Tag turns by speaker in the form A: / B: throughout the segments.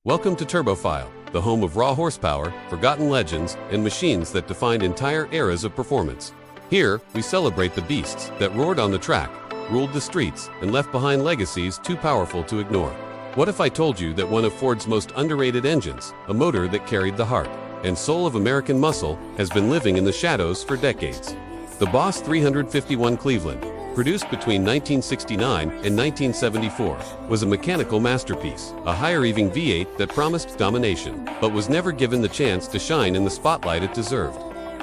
A: Welcome to Turbo Phile, the home of raw horsepower, forgotten legends, and machines that defined entire eras of performance. Here, we celebrate the beasts that roared on the track, ruled the streets, and left behind legacies too powerful to ignore. What if I told you that one of Ford's most underrated engines, a motor that carried the heart and soul of American muscle, has been living in the shadows for decades? The Boss 351 Cleveland, produced between 1969 and 1974, was a mechanical masterpiece, a high-revving V8 that promised domination, but was never given the chance to shine in the spotlight it deserved.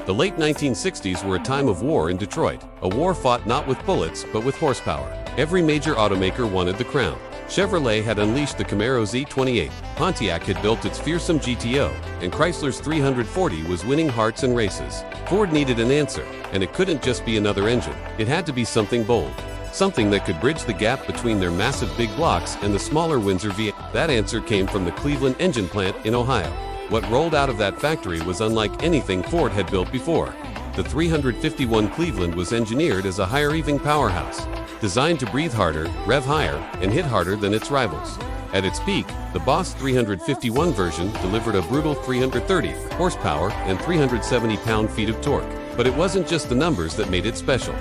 A: The late 1960s were a time of war in Detroit, a war fought not with bullets but with horsepower. Every major automaker wanted the crown. Chevrolet had unleashed the Camaro Z28, Pontiac had built its fearsome GTO, and Chrysler's 340 was winning hearts and races. Ford needed an answer, and it couldn't just be another engine. It had to be something bold, something that could bridge the gap between their massive big blocks and the smaller Windsor V8. That answer came from the Cleveland engine plant in Ohio. What rolled out of that factory was unlike anything Ford had built before. The 351 Cleveland was engineered as a high-revving powerhouse, designed to breathe harder, rev higher, and hit harder than its rivals. At its peak, the Boss 351 version delivered a brutal 330 horsepower and 370 pound-feet of torque. But it wasn't just the numbers that made it special.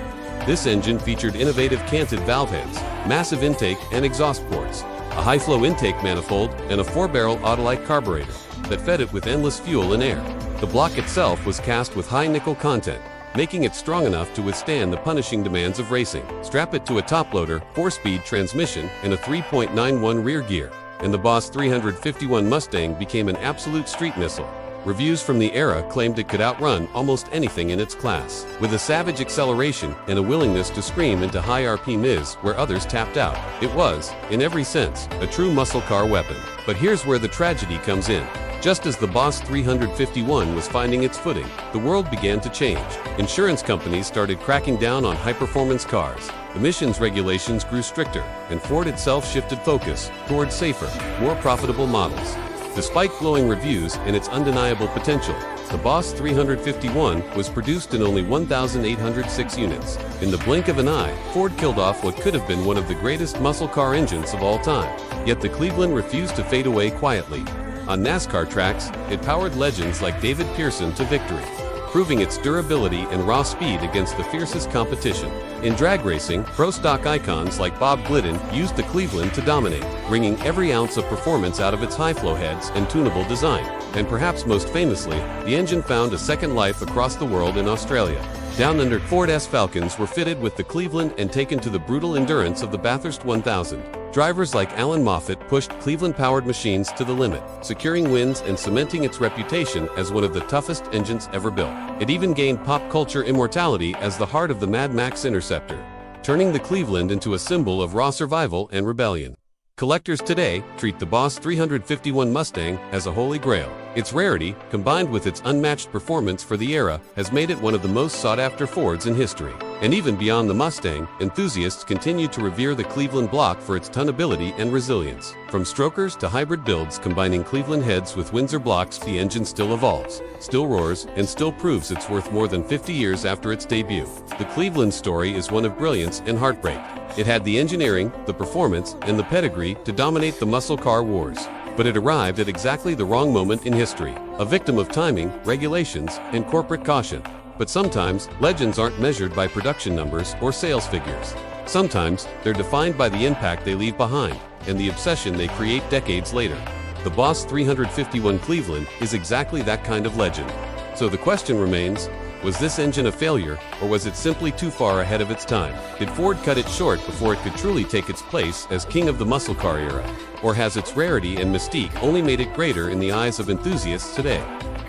A: This engine featured innovative canted valve heads, massive intake and exhaust ports, a high-flow intake manifold, and a 4-barrel Autolite carburetor that fed it with endless fuel and air. The block itself was cast with high nickel content, making it strong enough to withstand the punishing demands of racing. Strap it to a top-loader, 4-speed transmission, and a 3.91 rear gear, and the Boss 351 Mustang became an absolute street missile. Reviews from the era claimed it could outrun almost anything in its class, with a savage acceleration and a willingness to scream into high RPMs where others tapped out. It was, in every sense, a true muscle car weapon. But here's where the tragedy comes in. Just as the Boss 351 was finding its footing, the world began to change. Insurance companies started cracking down on high-performance cars. Emissions regulations grew stricter, and Ford itself shifted focus toward safer, more profitable models. Despite glowing reviews and its undeniable potential, the Boss 351 was produced in only 1,806 units. In the blink of an eye, Ford killed off what could have been one of the greatest muscle car engines of all time. Yet the Cleveland refused to fade away quietly. On NASCAR tracks, it powered legends like David Pearson to victory, proving its durability and raw speed against the fiercest competition. In drag racing, pro stock icons like Bob Glidden used the Cleveland to dominate, bringing every ounce of performance out of its high-flow heads and tunable design. And perhaps most famously, the engine found a second life across the world in Australia. Down under, Ford S Falcons were fitted with the Cleveland and taken to the brutal endurance of the Bathurst 1000. Drivers like Alan Moffat pushed Cleveland-powered machines to the limit, securing wins and cementing its reputation as one of the toughest engines ever built. It even gained pop culture immortality as the heart of the Mad Max Interceptor, turning the Cleveland into a symbol of raw survival and rebellion. Collectors today treat the Boss 351 Mustang as a holy grail. Its rarity, combined with its unmatched performance for the era, has made it one of the most sought-after Fords in history. And even beyond the Mustang, enthusiasts continue to revere the Cleveland block for its tunability and resilience. From strokers to hybrid builds combining Cleveland heads with Windsor blocks, the engine still evolves, still roars, and still proves it's worth more than 50 years after its debut. The Cleveland story is one of brilliance and heartbreak. It had the engineering, the performance, and the pedigree to dominate the muscle car wars. But it arrived at exactly the wrong moment in history, a victim of timing, regulations, and corporate caution. But sometimes, legends aren't measured by production numbers or sales figures. Sometimes, they're defined by the impact they leave behind and the obsession they create decades later. The Boss 351 Cleveland is exactly that kind of legend. So the question remains, was this engine a failure, or was it simply too far ahead of its time? Did Ford cut it short before it could truly take its place as king of the muscle car era? Or has its rarity and mystique only made it greater in the eyes of enthusiasts today?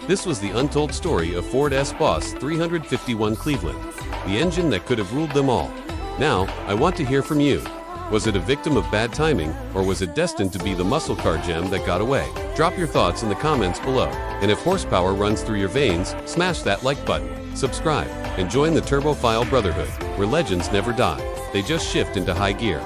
A: This was the untold story of Ford S Boss 351 Cleveland, the engine that could have ruled them all. Now, I want to hear from you. Was it a victim of bad timing, or was it destined to be the muscle car gem that got away? Drop your thoughts in the comments below. And if horsepower runs through your veins, smash that like button, subscribe, and join the Turbo Phile Brotherhood, where legends never die. They just shift into high gear.